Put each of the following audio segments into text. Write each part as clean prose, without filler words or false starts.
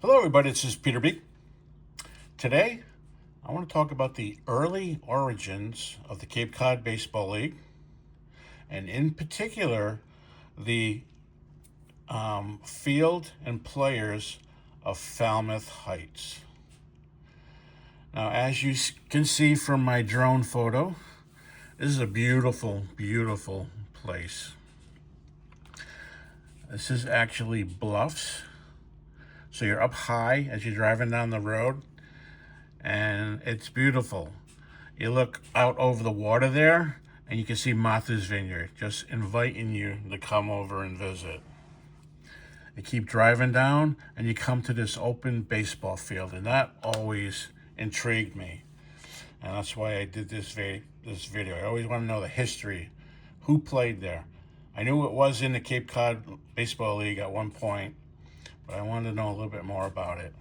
Hello everybody, this is Peter B. Today, I want to talk about the early origins of the Cape Cod Baseball League, and in particular, the field and players of Falmouth Heights. Now, as you can see from my drone photo, this is a beautiful, beautiful place. This is actually bluffs. So you're up high as you're driving down the road, and it's beautiful. You look out over the water there, and you can see Martha's Vineyard, just inviting you to come over and visit. You keep driving down, and you come to this open baseball field, and that always intrigued me. And that's why I did this video. I always want to know the history, who played there. I knew it was in the Cape Cod Baseball League at one point, but I wanted to know a little bit more about it.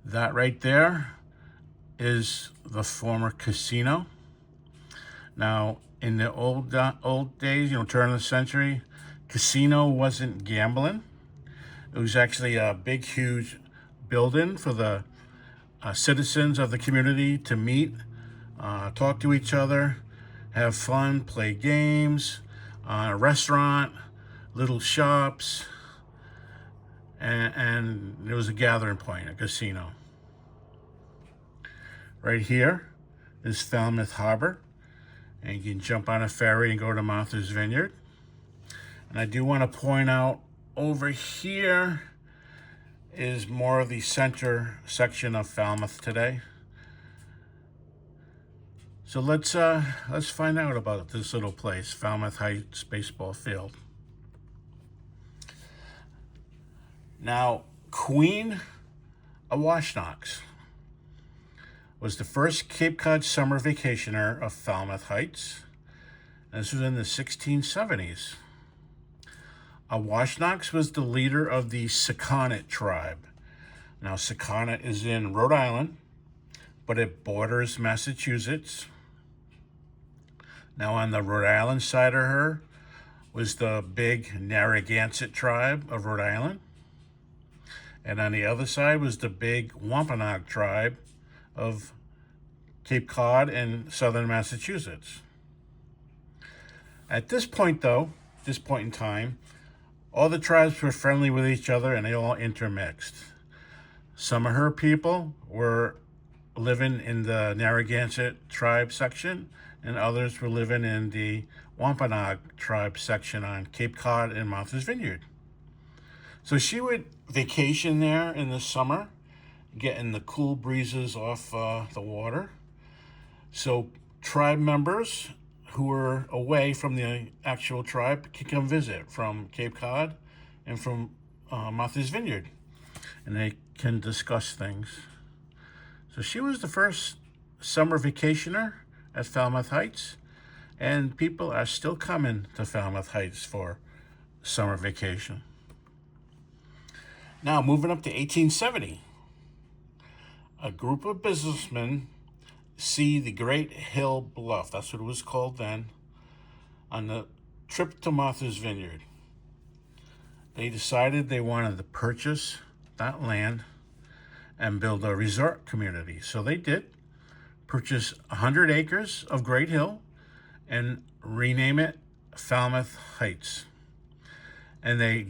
That right there is the former casino. Now, in the old days, turn of the century, casino wasn't gambling. It was actually a big, huge building for the citizens of the community to meet, talk to each other, have fun, play games, a restaurant, little shops, and there was a gathering point, a casino. Right here is Falmouth Harbor, and you can jump on a ferry and go to Martha's Vineyard. And I do want to point out over here is more of the center section of Falmouth today. So let's find out about this little place, Falmouth Heights Baseball Field. Now, Queen Awashnox was the first Cape Cod summer vacationer of Falmouth Heights. And this was in the 1670s. Awashnox was the leader of the Sakonnet tribe. Now, Sakonnet is in Rhode Island, but it borders Massachusetts. Now, on the Rhode Island side of her was the big Narragansett tribe of Rhode Island. And on the other side was the big Wampanoag tribe of Cape Cod and southern Massachusetts. At this point in time, all the tribes were friendly with each other and they all intermixed. Some of her people were living in the Narragansett tribe section, and others were living in the Wampanoag tribe section on Cape Cod and Martha's Vineyard. So she would vacation there in the summer, getting the cool breezes off the water. So tribe members who were away from the actual tribe could come visit from Cape Cod and from Martha's Vineyard, and they can discuss things. So she was the first summer vacationer at Falmouth Heights, and people are still coming to Falmouth Heights for summer vacation. Now, moving up to 1870, a group of businessmen see the Great Hill Bluff, that's what it was called then, on the trip to Martha's Vineyard. They decided they wanted to purchase that land and build a resort community. So they did purchase 100 acres of Great Hill and rename it Falmouth Heights. And they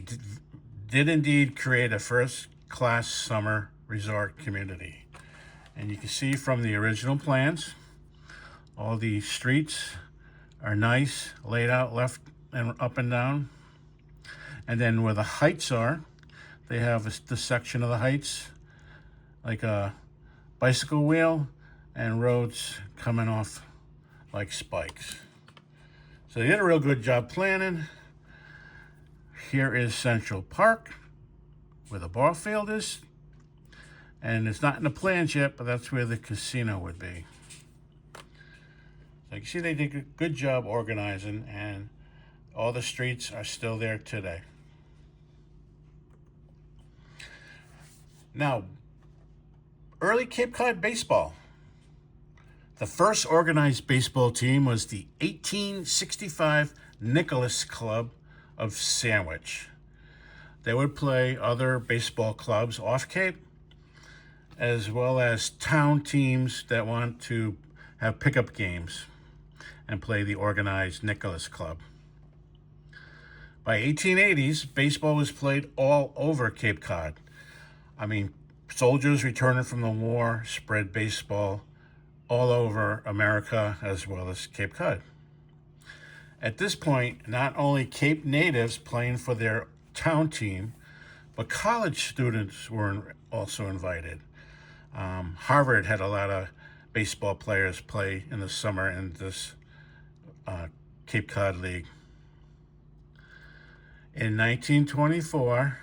did indeed create a first-class summer resort community. And you can see from the original plans, all the streets are nice, laid out left and up and down. And then where the heights are, they have the section of the heights, like a bicycle wheel and roads coming off like spikes. So they did a real good job planning. Here is Central Park, where the ball field is. And it's not in the plans yet, but that's where the casino would be. So you can see they did a good job organizing, and all the streets are still there today. Now, early Cape Cod baseball. The first organized baseball team was the 1865 Nicholas Club of Sandwich. they would play other baseball clubs off Cape, as well as town teams that want to have pickup games and play the organized Nicholas Club. By 1880s, baseball was played all over Cape Cod. I mean, soldiers returning from the war spread baseball all over America as well as Cape Cod. At this point, not only Cape natives playing for their town team, but college students were also invited. Harvard had a lot of baseball players play in the summer in this Cape Cod League. In 1924,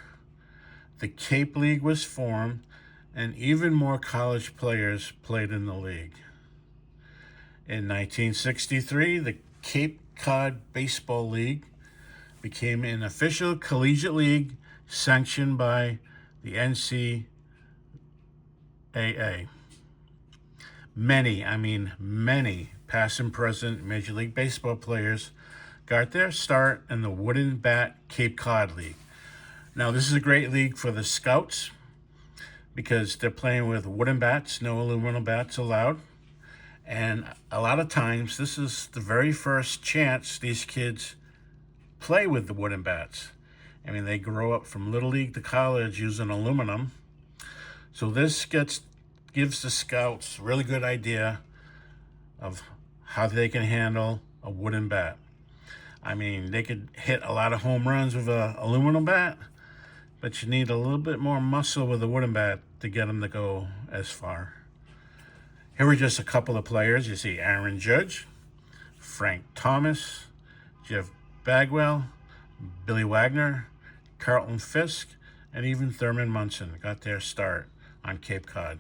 the Cape League was formed, and even more college players played in the league. In 1963, the Cape Cod Baseball League became an official collegiate league sanctioned by the NCAA. Many past and present Major League Baseball players got their start in the Wooden Bat Cape Cod League. Now, this is a great league for the scouts because they're playing with wooden bats, no aluminum bats allowed. And a lot of times, this is the very first chance these kids play with the wooden bats. I mean, they grow up from Little League to college using aluminum. So this gives the scouts a really good idea of how they can handle a wooden bat. I mean, they could hit a lot of home runs with an aluminum bat, but you need a little bit more muscle with a wooden bat to get them to go as far. Here are just a couple of players. You see Aaron Judge, Frank Thomas, Jeff Bagwell, Billy Wagner, Carlton Fisk, and even Thurman Munson got their start on Cape Cod.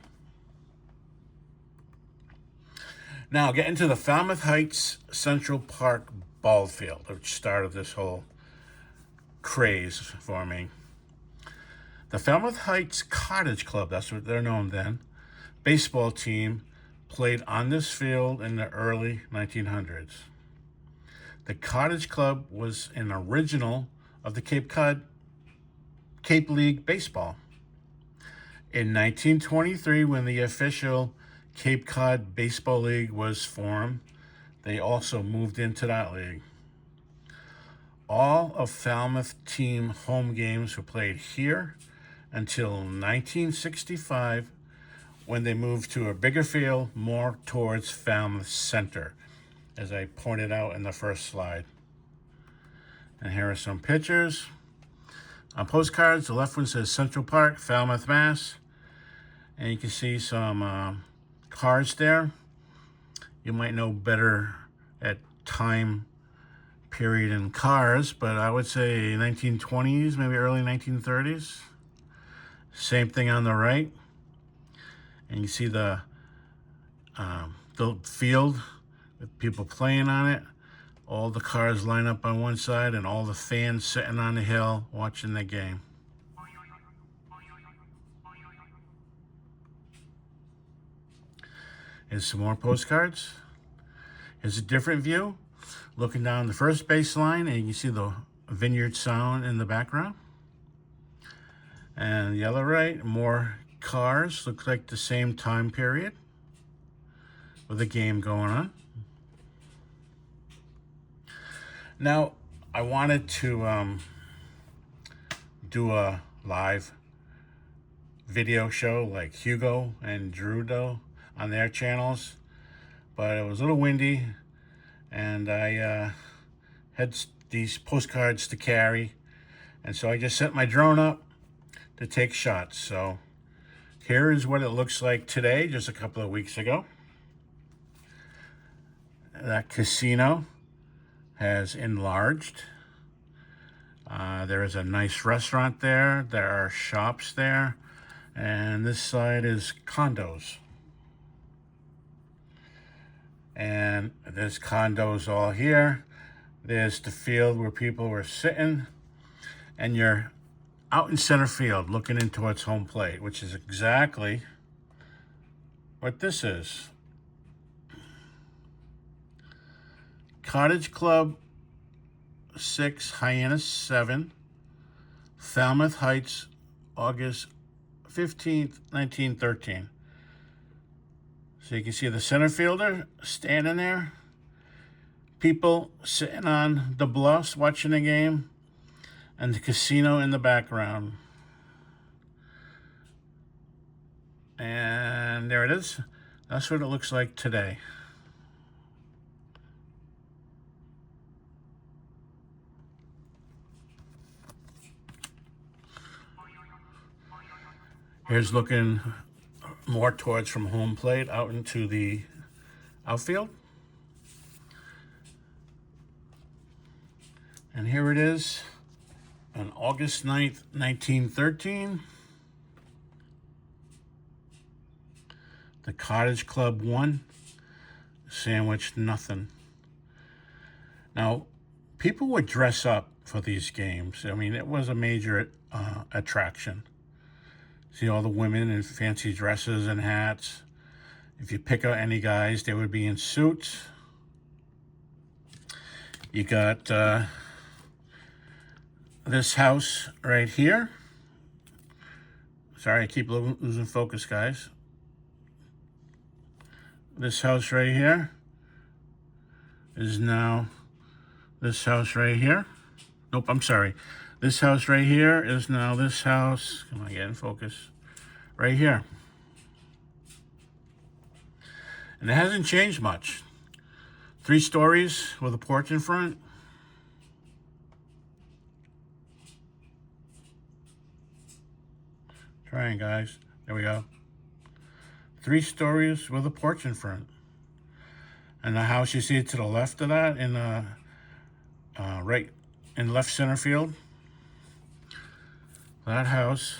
Now, getting to the Falmouth Heights Central Park ball field, which started this whole craze for me. The Falmouth Heights Cottage Club, that's what they're known then, baseball team played on this field in the early 1900s. The Cottage Club was an original of the Cape League Baseball. In 1923, when the official Cape Cod Baseball League was formed, they also moved into that league. All of Falmouth team home games were played here until 1965, when they moved to a bigger field more towards Falmouth Center, as I pointed out in the first slide. And here are some pictures. On postcards, the left one says Central Park, Falmouth, Mass. And you can see some cars there. You might know better at time period in cars, but I would say 1920s, maybe early 1930s. Same thing on the right. And you see the field with people playing on it. All the cars line up on one side and all the fans sitting on the hill watching the game. Here's some more postcards. Here's a different view. Looking down the first baseline, and you can see the Vineyard Sound in the background. And the other right, more cars. Looks like the same time period with a game going on. Now, I wanted to do a live video show like Hugo and Drudo on their channels, but it was a little windy, and I had these postcards to carry, and so I just set my drone up to take shots. So here is what it looks like today, just a couple of weeks ago. That casino has enlarged. There is a nice restaurant there. There are shops there. And this side is condos. And there's condos all here. There's the field where people were sitting. And you're out in center field looking in towards home plate, which is exactly what this is. Cottage Club 6, Hyannis 7, Falmouth Heights, August 15th, 1913. So you can see the center fielder standing there. People sitting on the bluffs watching the game. And the casino in the background. And there it is. That's what it looks like today. Here's looking more towards from home plate out into the outfield. And here it is on August 9th, 1913. The Cottage Club won. Sandwich nothing. Now, people would dress up for these games. I mean, it was a major attraction. See all the women in fancy dresses and hats. If you pick out any guys, they would be in suits. You got this house right here. Sorry, I keep losing focus, guys. This house right here is now this house right here. Nope, I'm sorry. This house right here is now this house. Come on, get in focus. Right here. And it hasn't changed much. 3 stories with a porch in front. Trying, guys. There we go. 3 stories with a porch in front. And the house you see to the left of that, in the right in left center field. That house,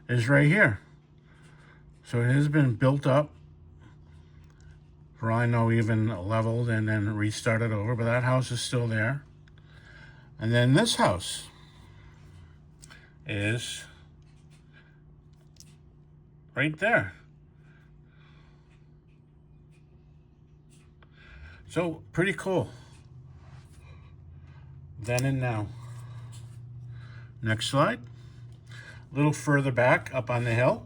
is right here. So it has been built up. For all I know, even leveled and then restarted over. But that house is still there. And then this house is right there. So pretty cool. Then and now. Next slide. A little further back up on the hill.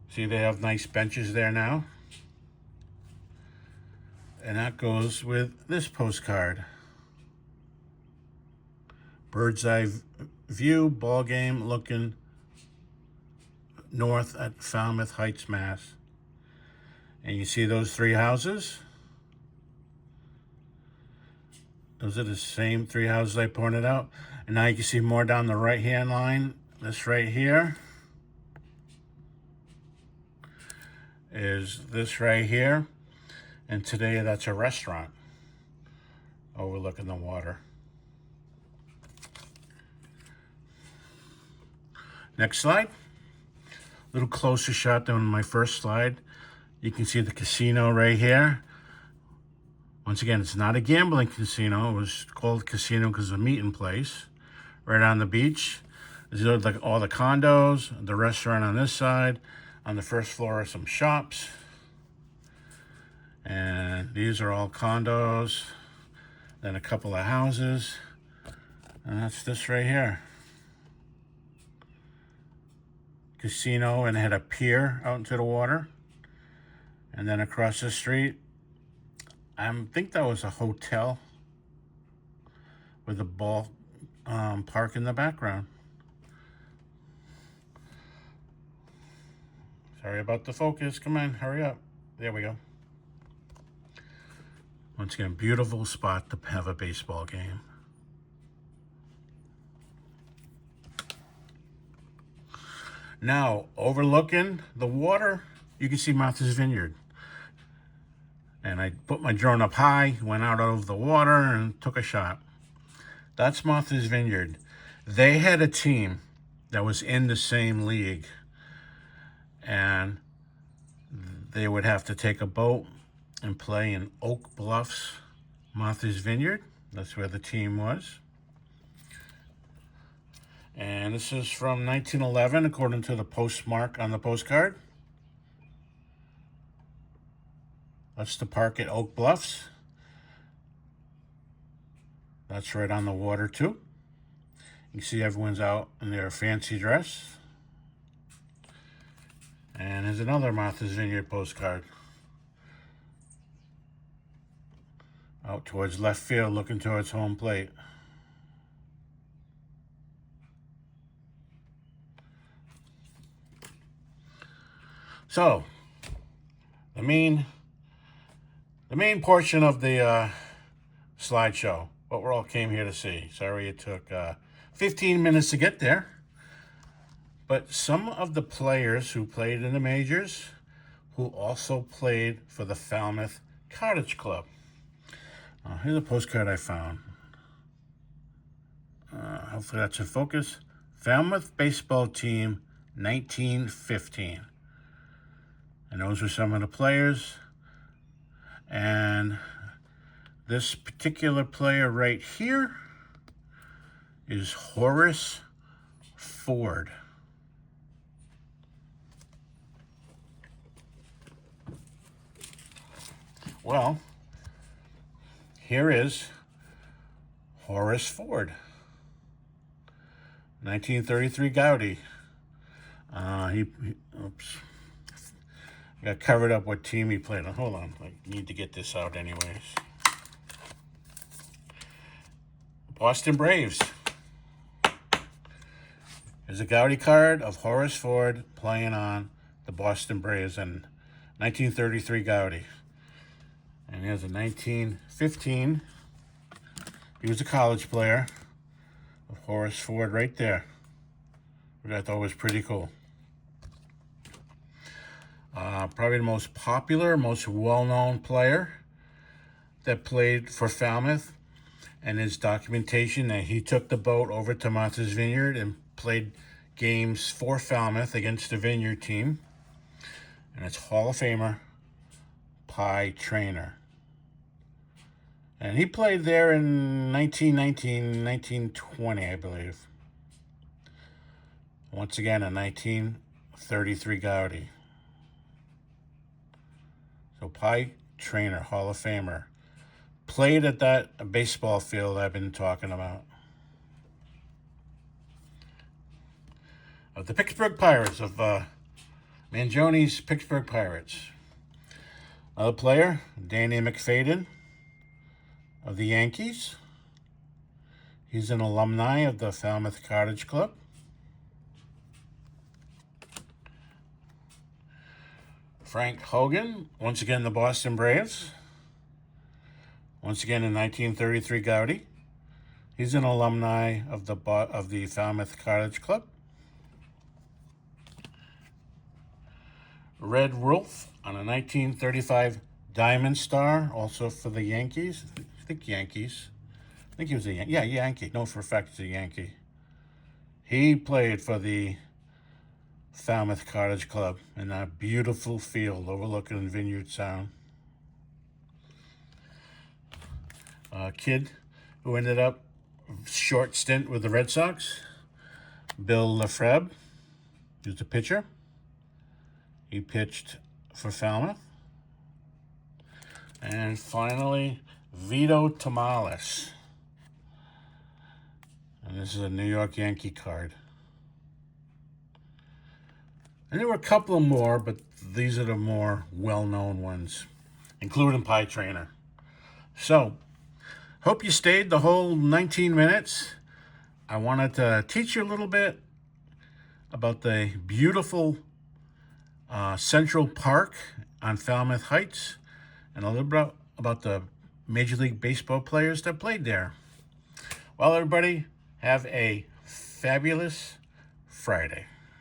See, they have nice benches there now. And that goes with this postcard. Bird's eye view, ball game looking north at Falmouth Heights, Mass. And you see those 3 houses? Those are the same 3 houses I pointed out. And now you can see more down the right-hand line. This right here is this right here. And today that's a restaurant overlooking the water. Next slide. A little closer shot than my first slide. You can see the casino right here. Once again, it's not a gambling casino. It was called casino because it's a meeting place. Right on the beach. There's like all the condos, the restaurant on this side. On the first floor are some shops. And these are all condos. Then a couple of houses. And that's this right here. Casino, and it had a pier out into the water. And then across the street, I think that was a hotel with a ball park in the background. Sorry about the focus. Come on, hurry up. There we go. Once again, beautiful spot to have a baseball game. Now, overlooking the water, you can see Martha's Vineyard. And I put my drone up high, went out of the water, and took a shot. That's Martha's Vineyard. They had a team that was in the same league. And they would have to take a boat and play in Oak Bluffs, Martha's Vineyard. That's where the team was. And this is from 1911, according to the postmark on the postcard. That's the park at Oak Bluffs. That's right on the water too. You can see everyone's out in their fancy dress. And here's another Martha's Vineyard postcard. Out towards left field, looking towards home plate. So, the main portion of the slideshow, what we all came here to see. Sorry it took 15 minutes to get there. But some of the players who played in the majors, who also played for the Falmouth Cottage Club. Here's a postcard I found. Hopefully that's in focus. Falmouth Baseball Team, 1915. And those were some of the players. And this particular player right here is Horace Ford. Well, here is Horace Ford, 1933 Gaudi. Oops, got covered up what team he played on. Hold on, I need to get this out anyways. Boston Braves. There's a Gaudi card of Horace Ford playing on the Boston Braves in 1933 Gaudi. And here's a 1915. He was a college player of Horace Ford right there, which I thought was pretty cool. Probably the most popular, most well-known player that played for Falmouth, and his documentation that he took the boat over to Martha's Vineyard and played games for Falmouth against the Vineyard team. And it's Hall of Famer Pie Traynor. And he played there in 1919, 1920, I believe. Once again, a 1933 Gaudi. So Pie Traynor, Hall of Famer. Played at that baseball field I've been talking about. Of the Pittsburgh Pirates, of Mangioni's Pittsburgh Pirates. Another player, Danny McFadden of the Yankees. He's an alumni of the Falmouth Cottage Club. Frank Hogan, once again the Boston Braves. Once again in 1933 Gaudi. He's an alumni of the Falmouth Cottage Club. Red Wolf on a 1935 Diamond Star, also for the Yankees. I think Yankees. I think he was a Yankee. Yeah, Yankee. No, for a fact he's a Yankee. He played for the Falmouth Cottage Club in that beautiful field overlooking Vineyard Sound. A kid who ended up short stint with the Red Sox, Bill Lefebvre. He was a pitcher. He pitched for Falmouth. And finally, V287. And this is a New York Yankee card. And there were a couple more, but these are the more well-known ones, including Pie Traynor. So, hope you stayed the whole 19 minutes. I wanted to teach you a little bit about the beautiful Central Park on Falmouth Heights, and a little bit about the Major League Baseball players that played there. Well, everybody, have a fabulous Friday.